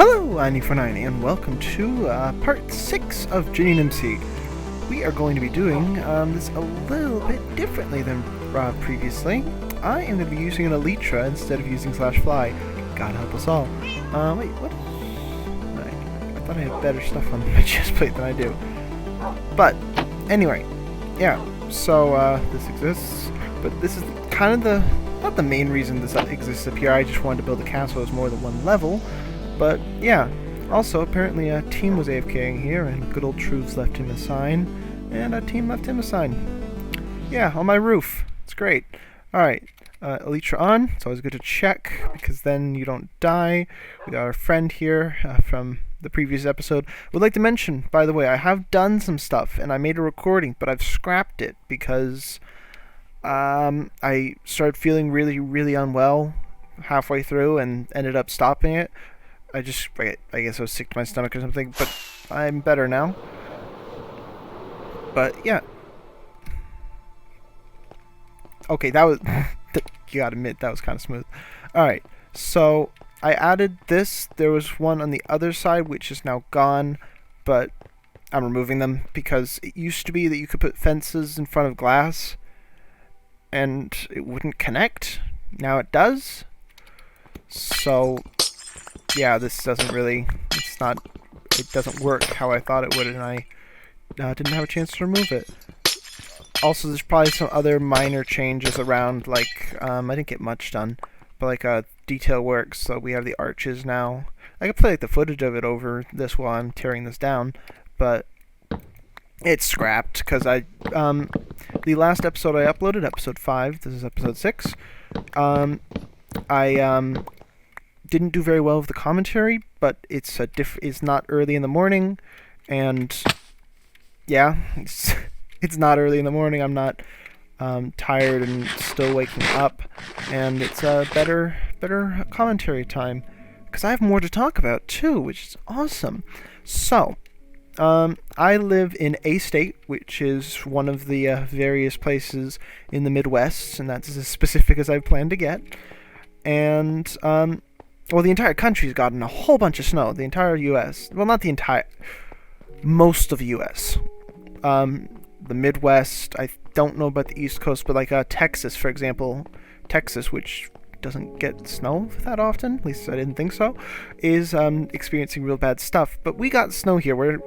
Hello, I'm Nibby, and welcome to part 6 of GenuineMC. We are going to be doing this a little bit differently than previously. I am going to be using an elytra instead of using /fly. God help us all. Wait, what? I thought I had better stuff on my chest plate than I do. But, anyway, yeah, so this exists, but this is kind of not the main reason this exists up here. I just wanted to build a castle as more than one level. But, yeah, also, apparently a team was AFKing here, and good old Truths left him a sign, and a team left him a sign. Yeah, on my roof. It's great. Alright, elytra on. It's always good to check, because then you don't die. We got our friend here from the previous episode. Would like to mention, by the way, I have done some stuff, and I made a recording, but I've scrapped it, because I started feeling really, really unwell halfway through, and ended up stopping it. I guess I was sick to my stomach or something, but I'm better now. But, yeah. Okay, that was... you gotta admit, that was kind of smooth. Alright, so I added this. There was one on the other side, which is now gone, but I'm removing them because it used to be that you could put fences in front of glass and it wouldn't connect. Now it does. So... yeah, this doesn't really, it doesn't work how I thought it would, and I didn't have a chance to remove it. Also, there's probably some other minor changes around, like, I didn't get much done, but like, detail work, so we have the arches now. I could play like the footage of it over this while I'm tearing this down, but it's scrapped, because the last episode I uploaded, episode 5, this is episode 6, I didn't do very well with the commentary, but it's not early in the morning, and yeah, it's not early in the morning. I'm not tired and still waking up, and it's a better commentary time because I have more to talk about too, which is awesome. So, I live in a state, which is one of the various places in the Midwest, and that's as specific as I plan to get, and well, the entire country's gotten a whole bunch of snow. The entire U.S. Well, not the entire... most of the U.S. The Midwest, I don't know about the East Coast, but like Texas, for example. Texas, which doesn't get snow that often, at least I didn't think so, is experiencing real bad stuff. But we got snow here.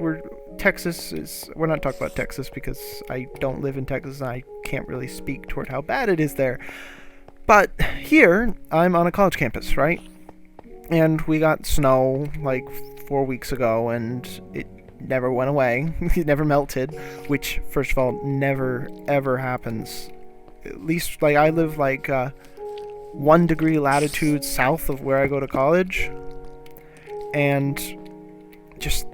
Texas is... we're not talking about Texas because I don't live in Texas and I can't really speak toward how bad it is there. But here, I'm on a college campus, right? And we got snow like 4 weeks ago, and it never went away. It never melted, which, first of all, never ever happens. At least, like, I live like 1 degree latitude south of where I go to college, and just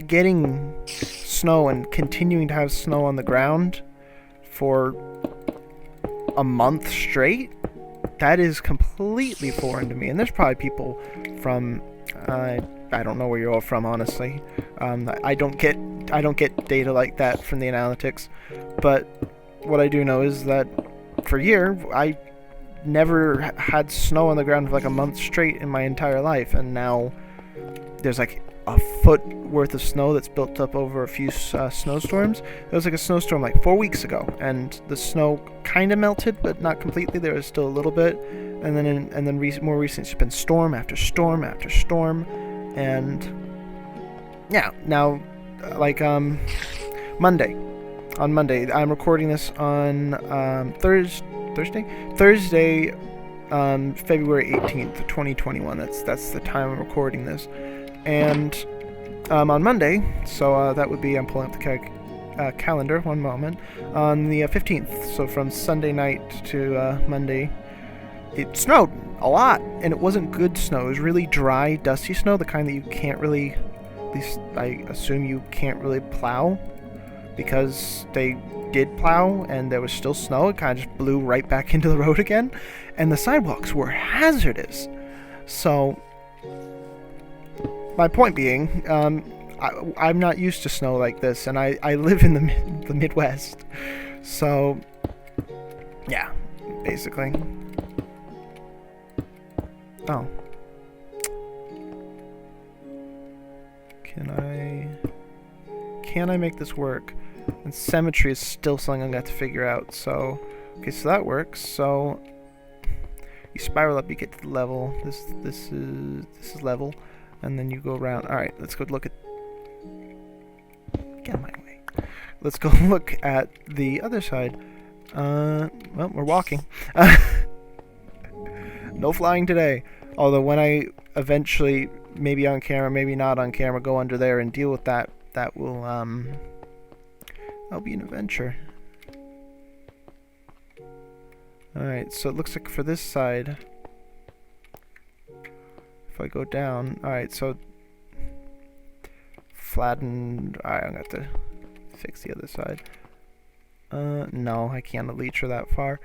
getting snow and continuing to have snow on the ground for a month straight. That is completely foreign to me, and there's probably people from I don't know where you're all from, honestly. I don't get data like that from the analytics, but what I do know is that for a year I never had snow on the ground for like a month straight in my entire life, and now there's like a foot worth of snow that's built up over a few snowstorms. There was like a snowstorm like 4 weeks ago, and the snow kind of melted, but not completely. There was still a little bit, and then more recently it's been storm after storm after storm, and yeah, now like Monday. On Monday, I'm recording this on Thursday, February 18th, 2021. That's the time I'm recording this. And on Monday, so that would be, I'm pulling up the calendar, one moment, on the 15th, so from Sunday night to Monday, it snowed a lot, and it wasn't good snow. It was really dry, dusty snow, the kind that you can't really, at least I assume you can't really plow, because they did plow and there was still snow. It kind of just blew right back into the road again, and the sidewalks were hazardous. So my point being, I'm not used to snow like this, and I live in the Midwest, so yeah, basically. Oh. Can I make this work? And symmetry is still something I'm gonna have to figure out. So, okay, so that works. So you spiral up, you get to the level. This is level, and then you go around. All right, let's go look at. Get out of my way. Let's go look at the other side. Well, we're walking. No flying today. Although when I eventually, maybe on camera, maybe not on camera, go under there and deal with that, that will that'll be an adventure. Alright, so it looks like for this side, if I go down, alright, so flatten, alright, I'm going to have to fix the other side. No, I can't elytra that far.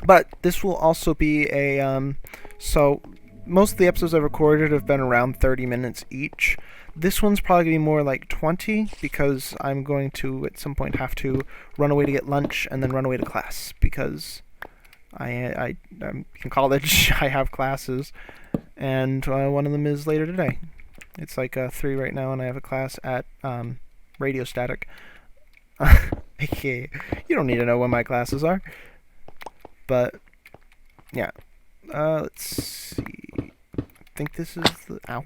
But this will also be a, so most of the episodes I've recorded have been around 30 minutes each. This one's probably going to be more like 20 because I'm going to, at some point, have to run away to get lunch and then run away to class because I'm in college, I have classes, and one of them is later today. It's like 3 right now, and I have a class at radio static. Okay, you don't need to know when my classes are. But, yeah. Let's see. I think this is the... Ow.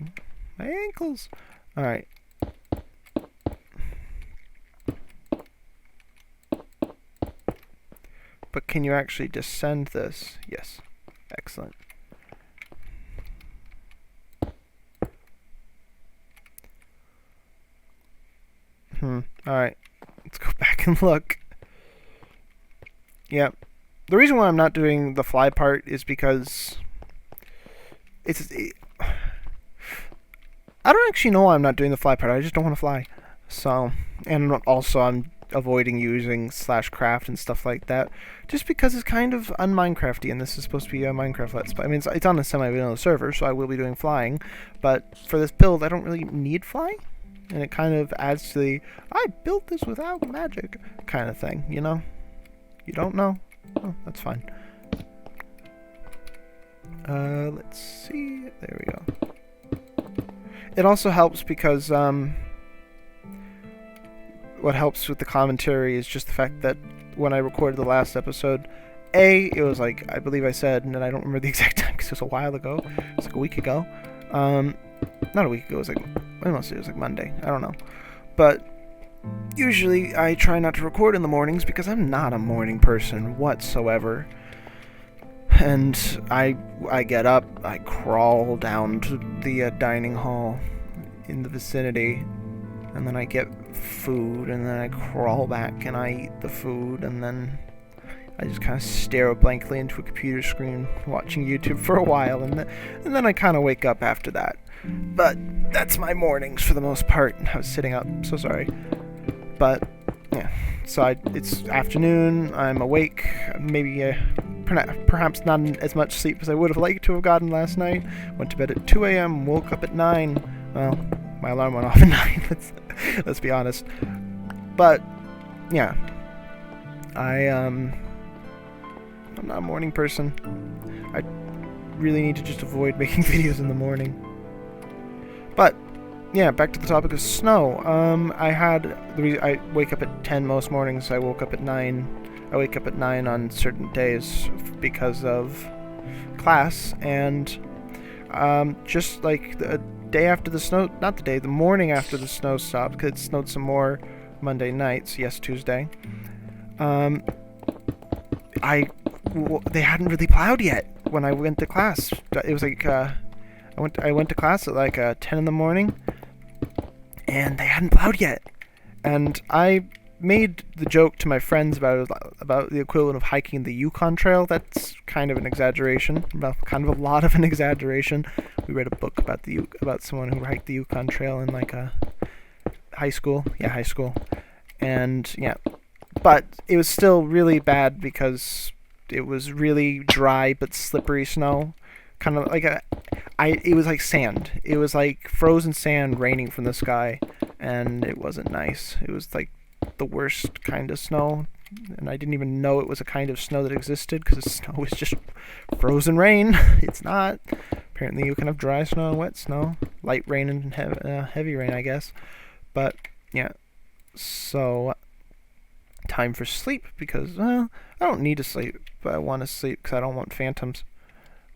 My ankles! Alright. But can you actually descend this? Yes. Excellent. Alright. Let's go back and look. Yep. The reason why I'm not doing the fly part is because I don't actually know why I'm not doing the fly part. I just don't want to fly. So, and also I'm avoiding using /craft and stuff like that, just because it's kind of un-Minecrafty, and this is supposed to be a Minecraft Let's Play. I mean, it's on a semi-vanilla server, so I will be doing flying, but for this build, I don't really need flying, and it kind of adds to the, I built this without magic kind of thing, you know? You don't know? Oh, that's fine. Let's see. There we go. It also helps because what helps with the commentary is just the fact that when I recorded the last episode, it was like, I believe I said, and I don't remember the exact time because it was a while ago. It was like a week ago. Not a week ago. It was like, I must say it was like Monday. I don't know. But usually I try not to record in the mornings because I'm not a morning person whatsoever. And I get up, I crawl down to the dining hall in the vicinity, and then I get food, and then I crawl back and I eat the food, and then I just kind of stare blankly into a computer screen watching YouTube for a while, and then I kind of wake up after that. But that's my mornings for the most part. I was sitting up, so sorry. But yeah, so it's afternoon, I'm awake, maybe perhaps not as much sleep as I would have liked to have gotten last night. Went to bed at 2 a.m., woke up at 9. Well, my alarm went off at 9, let's be honest. But, yeah. I'm not a morning person. I really need to just avoid making videos in the morning. But, yeah, back to the topic of snow. I wake up at 10 most mornings, I woke up at 9. I wake up at 9 on certain days because of class, and just like the day after the snow, not the day, the morning after the snow stopped, because it snowed some more Monday nights, yes, Tuesday, they hadn't really plowed yet when I went to class. It was like, I went to class at like 10 in the morning, and they hadn't plowed yet, and I made the joke to my friends about the equivalent of hiking the Yukon Trail. That's kind of an exaggeration, kind of a lot of an exaggeration. We read a book about someone who hiked the Yukon Trail in like high school. Yeah, high school. And yeah, but it was still really bad because it was really dry but slippery snow. Kind of like it was like sand. It was like frozen sand raining from the sky, and it wasn't nice. It was like the worst kind of snow, and I didn't even know it was a kind of snow that existed because snow is just frozen rain. It's not, Apparently you can have dry snow and wet snow. Light rain and heavy rain, I guess. But, yeah. So, time for sleep, because, well, I don't need to sleep, but I want to sleep because I don't want phantoms.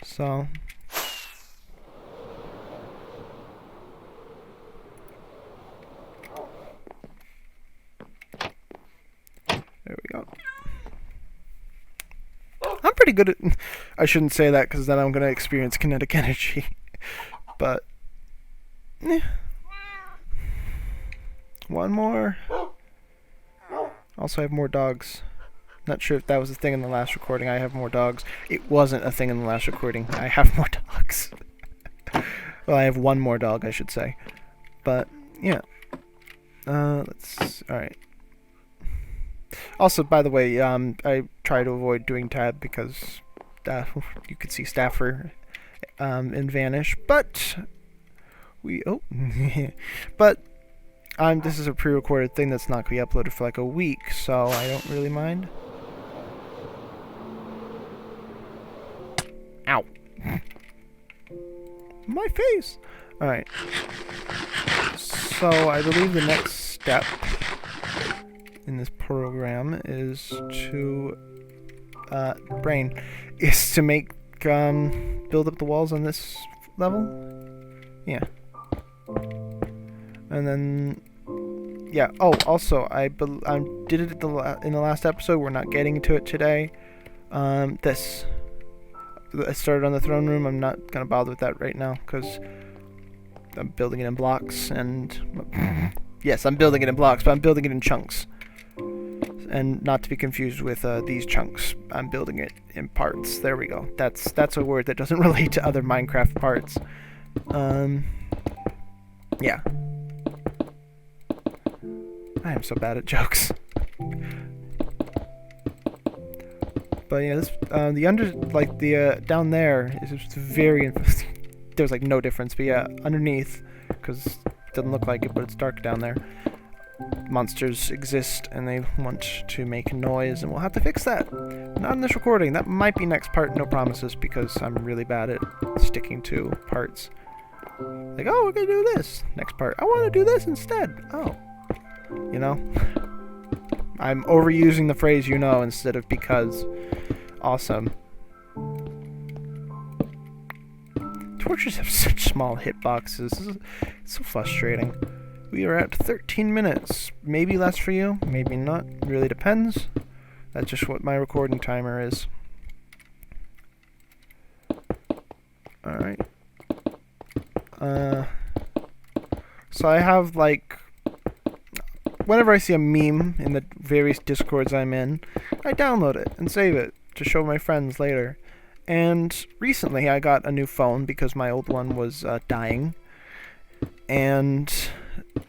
So... there we go. I'm pretty good at... I shouldn't say that because then I'm going to experience kinetic energy. But... one more. Also, I have more dogs. Not sure if that was a thing in the last recording. I have more dogs. It wasn't a thing in the last recording. I have more dogs. Well, I have one more dog, I should say. But, yeah. Let's... alright. Also, by the way, I try to avoid doing tab because you could see Staffer in Vanish, but but this is a pre-recorded thing that's not going to be uploaded for like a week, so I don't really mind. Ow. My face! Alright. So, I believe the next step in this program is to is to make build up the walls on this level. Yeah. And then yeah. Oh, also I did it in the last episode. We're not getting to it today. This I started on the throne room. I'm not gonna bother with that right now because I'm building it in blocks. And yes, I'm building it in blocks, but I'm building it in chunks. And not to be confused with these chunks. I'm building it in parts. There we go. That's a word that doesn't relate to other Minecraft parts. Yeah. I am so bad at jokes. But yeah, this down there is just very there's like no difference. But yeah, underneath, because it doesn't look like it, but it's dark down there. Monsters exist and they want to make noise, and we'll have to fix that. Not in this recording. That might be next part, no promises, because I'm really bad at sticking to parts. Like, oh, we're gonna do this. Next part, I want to do this instead. Oh. You know? I'm overusing the phrase you know instead of because. Awesome. Torches have such small hitboxes. It's so frustrating. We are at 13 minutes. Maybe less for you, maybe not. Really depends. That's just what my recording timer is. Alright. So I have, like... whenever I see a meme in the various Discords I'm in, I download it and save it to show my friends later. And recently I got a new phone because my old one was dying. And...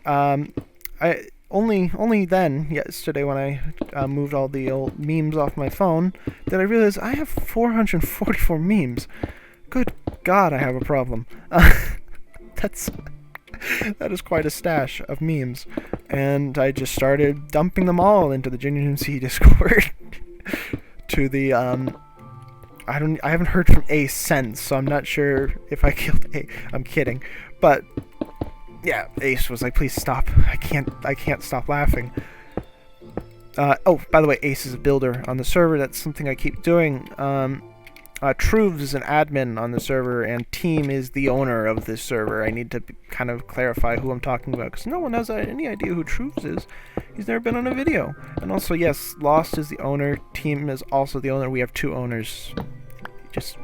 I only then, yesterday, when I moved all the old memes off my phone, did I realize I have 444 memes. Good God, I have a problem. That is quite a stash of memes, and I just started dumping them all into the GenuineMC Discord. To the I haven't heard from Ace since, so I'm not sure if I killed Ace. I'm kidding, but. Yeah, Ace was like, please stop. I can't stop laughing. Oh, by the way, Ace is a builder on the server. That's something I keep doing. Truves is an admin on the server, and Team is the owner of this server. I need to kind of clarify who I'm talking about, because no one has any idea who Truves is. He's never been on a video. And also, yes, Lost is the owner. Team is also the owner. We have two owners. Just...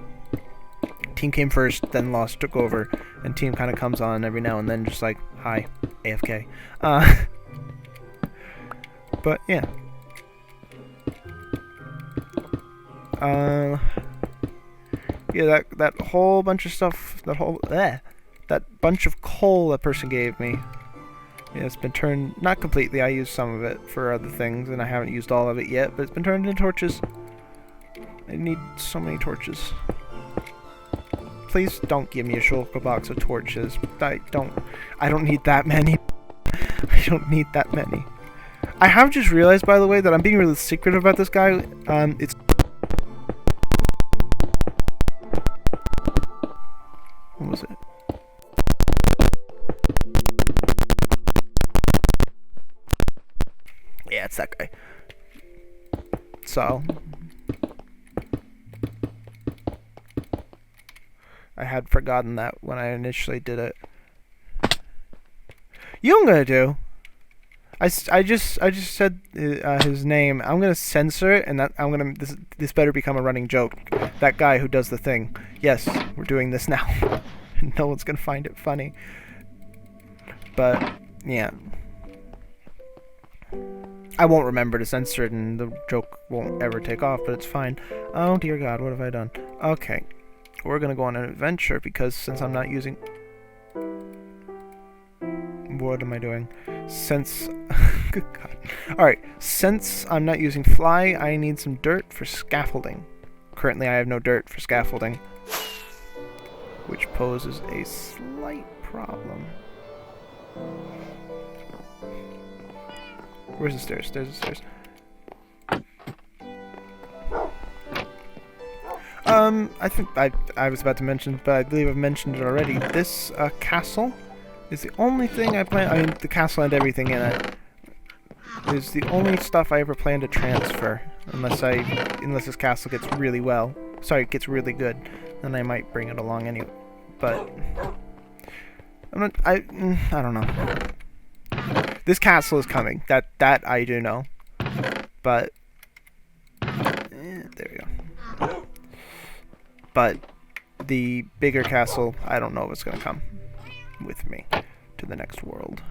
Team came first, then Lost took over, and Team kind of comes on every now and then, just like, hi, AFK. But yeah. Yeah, that whole bunch of stuff, that bunch of coal that person gave me. Yeah, it's been turned, not completely. I used some of it for other things, and I haven't used all of it yet, but it's been turned into torches. I need so many torches. Please don't give me a shulker box of torches. I don't need that many. I don't need that many. I have just realized, by the way, that I'm being really secretive about this guy. What was it? Yeah, it's that guy. So I had forgotten that when I initially did it. You know what I'm gonna do? I just said his name. I'm gonna censor it, and that I'm gonna this better become a running joke. That guy who does the thing. Yes, we're doing this now. No one's gonna find it funny. But yeah, I won't remember to censor it, and the joke won't ever take off. But it's fine. Oh dear God, what have I done? Okay, we're gonna go on an adventure because since I'm not using. What am I doing? Since... Good God. Alright, since I'm not using fly, I need some dirt for scaffolding. Currently I have no dirt for scaffolding, which poses a slight problem. Where's the stairs? There's the stairs. I think I was about to mention, but I believe I've mentioned it already. This castle is the only thing I plan. I mean, the castle and everything in it is the only stuff I ever plan to transfer, unless this castle gets really gets really good, then I might bring it along anyway. But I don't know. This castle is coming. That I do know. But there we go. But the bigger castle, I don't know if it's gonna come with me to the next world.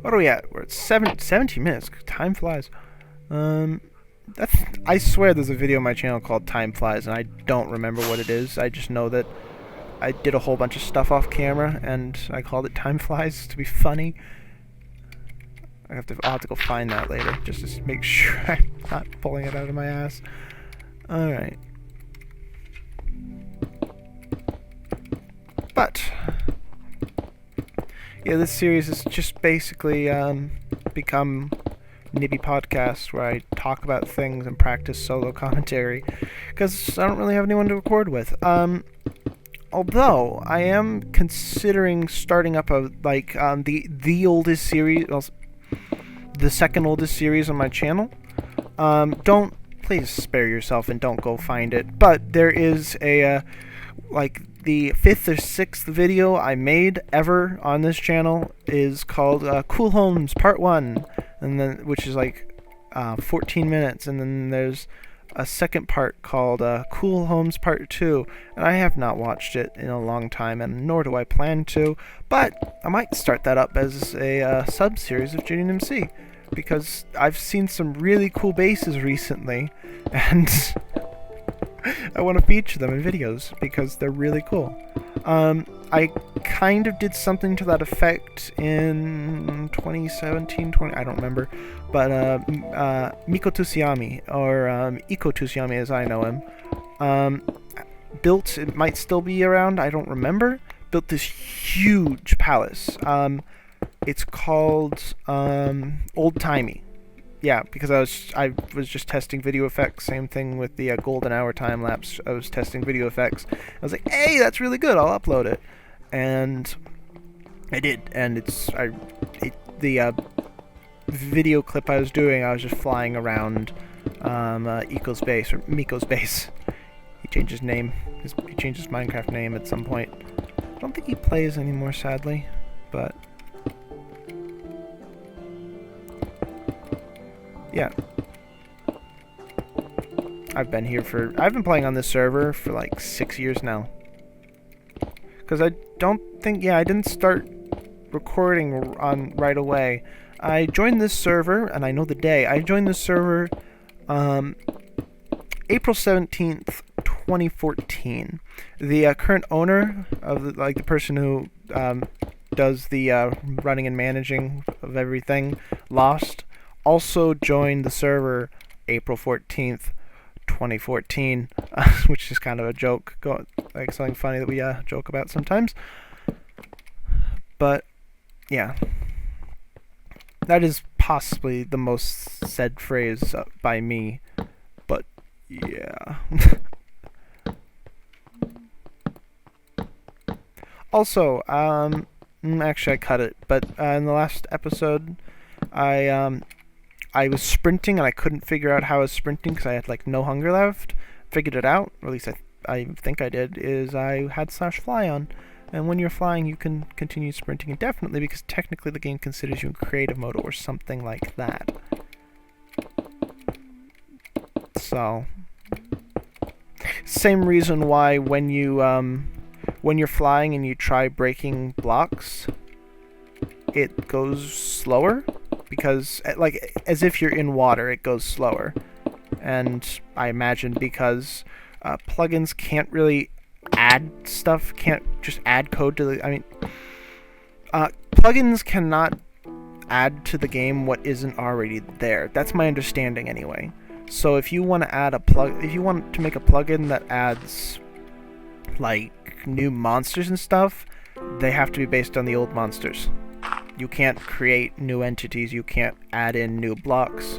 What are we at? We're at 17 minutes. Time flies. I swear there's a video on my channel called Time Flies, and I don't remember what it is. I just know that I did a whole bunch of stuff off camera, and I called it Time Flies to be funny. I'll have to go find that later, just to make sure I'm not pulling it out of my ass. Alright. But yeah, this series has just basically become Nibby podcast, where I talk about things and practice solo commentary, because I don't really have anyone to record with. Although I am considering starting up the oldest series, the second oldest series on my channel. Please spare yourself and don't go find it. But there is a the 5th or 6th video I made ever on this channel is called Cool Homes Part 1, and then which is 14 minutes, and then there's a second part called Cool Homes Part 2, and I have not watched it in a long time, and nor do I plan to, but I might start that up as a sub-series of GenuineMC, because I've seen some really cool bases recently, and I want to feature them in videos because they're really cool. I kind of did something to that effect in 2017, I don't remember, but Miko Tsushiyami, or Iko Tsushiyami as I know him, built, it might still be around, I don't remember, built this huge palace. It's called Old Timey. Yeah, because I was just testing video effects. Same thing with the golden hour time lapse. I was testing video effects. I was like, "Hey, that's really good. I'll upload it," and I did. And the video clip I was doing, I was just flying around Iko's base or Miko's base. He changed his name. He changed his Minecraft name at some point. I don't think he plays anymore, sadly, but. Yeah. I've been playing on this server for like 6 years now. Because I didn't start recording on right away. I joined this server, and I know the day. I joined this server April 17th, 2014. The current owner of the person who does the running and managing of everything, Lost, also joined the server April 14th, 2014, which is kind of a joke, something funny that we joke about sometimes. But yeah, that is possibly the most said phrase by me. But yeah. Also, actually I cut it, but in the last episode, I was sprinting and I couldn't figure out how I was sprinting because I had like no hunger left. Figured it out, or at least I think I did, is I had /fly on. And when you're flying, you can continue sprinting indefinitely because technically the game considers you in creative mode or something like that. So, same reason why when you're flying and you try breaking blocks, it goes slower. Because, like, as if you're in water, it goes slower. And I imagine because plugins can't really add stuff, can't just add code to the... I mean, plugins cannot add to the game what isn't already there. That's my understanding anyway. So if you want to add if you want to make a plugin that adds, like, new monsters and stuff, they have to be based on the old monsters. You can't create new entities, you can't add in new blocks,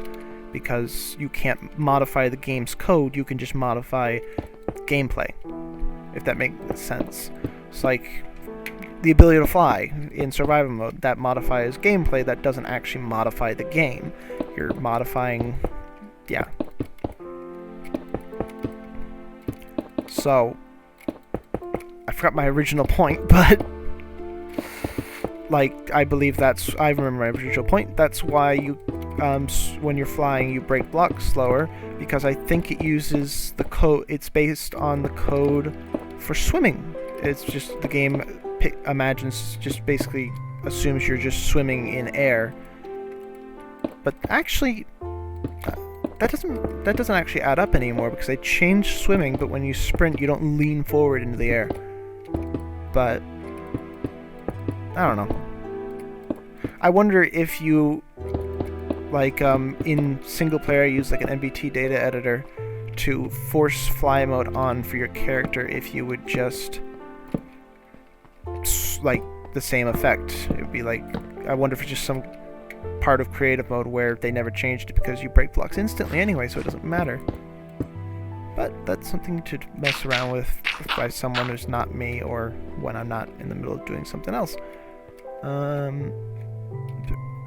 because you can't modify the game's code, you can just modify gameplay, if that makes sense. It's like the ability to fly in survival mode, that modifies gameplay, that doesn't actually modify the game. You're modifying... yeah. So, I forgot my original point, but... like, I believe I remember my original point. That's why you, when you're flying, you break blocks slower, because I think it uses the code, it's based on the code for swimming. It's just, the game just basically assumes you're just swimming in air. But actually, that doesn't actually add up anymore, because they changed swimming, but when you sprint, you don't lean forward into the air. But... I don't know. I wonder if you, like, in single player, use like an MBT data editor to force fly mode on for your character, if you would just, like, the same effect. It would be like, I wonder if it's just some part of creative mode where they never changed it because you break blocks instantly anyway, so it doesn't matter. But that's something to mess around with by someone who's not me, or when I'm not in the middle of doing something else.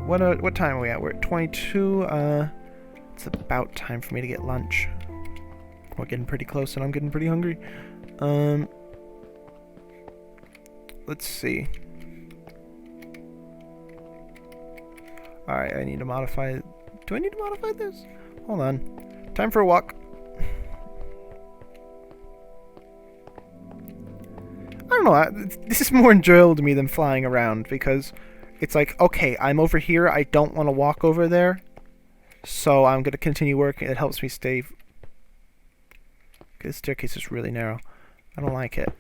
What time are we at? We're at 22. It's about time for me to get lunch. We're getting pretty close, and I'm getting pretty hungry. Let's see. Alright, I need to modify... do I need to modify this? Hold on. Time for a walk. I don't know, this is more enjoyable to me than flying around, because it's like, okay, I'm over here, I don't want to walk over there, so I'm going to continue working. It helps me stay... this staircase is really narrow. I don't like it,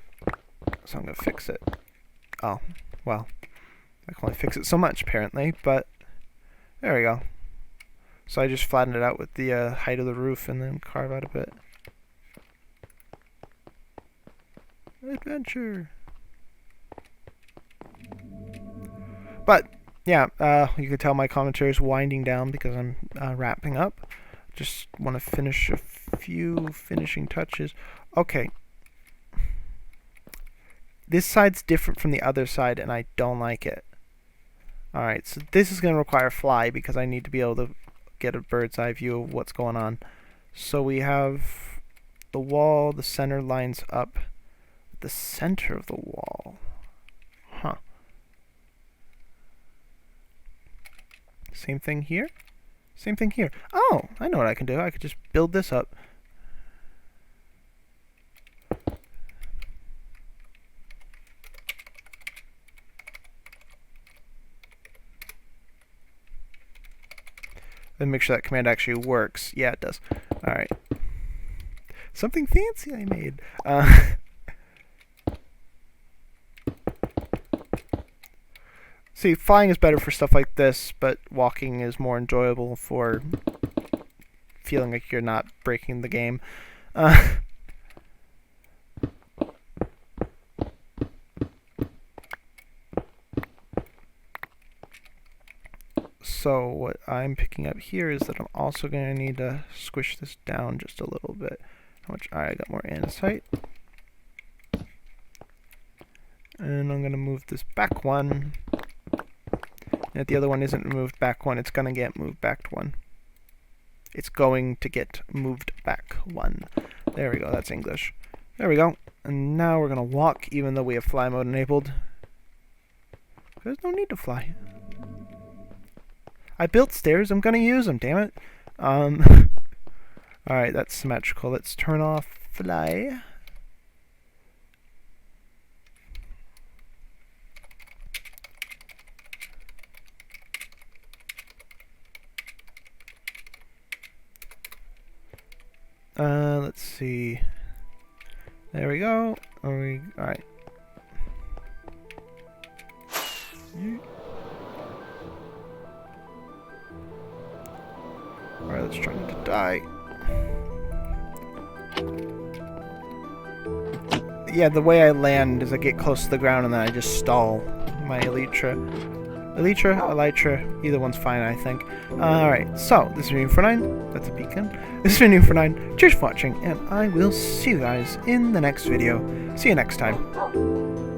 so I'm going to fix it. Oh, well, I can only fix it so much, apparently, but there we go. So I just flattened it out with the height of the roof and then carve out a bit. Adventure. But yeah, you can tell my commentary is winding down because I'm wrapping up. Just want to finish a few finishing touches. Okay. This side's different from the other side, and I don't like it. Alright, so this is going to require fly because I need to be able to get a bird's eye view of what's going on. So we have the wall, the center lines up. The center of the wall. Huh. Same thing here? Same thing here. Oh, I know what I can do. I could just build this up. Then make sure that command actually works. Yeah, it does. Alright. Something fancy I made. See, flying is better for stuff like this, but walking is more enjoyable for feeling like you're not breaking the game. So what I'm picking up here is that I'm also going to need to squish this down just a little bit. How much? Alright, I got more andesite. And I'm gonna move this back one. And if the other one isn't moved back one, it's gonna get moved back one. It's going to get moved back one. There we go, that's English. There we go. And now we're gonna walk, even though we have fly mode enabled. There's no need to fly. I built stairs, I'm gonna use them, damn it. Alright, that's symmetrical. Let's turn off fly. Let's see. There we go. Alright. Alright, let's try not to die. Yeah, the way I land is I get close to the ground and then I just stall my elytra. Elytra, either one's fine, I think. Alright, so this is GenuineMC. That's a beacon. This is GenuineMC. Cheers for watching, and I will see you guys in the next video. See you next time.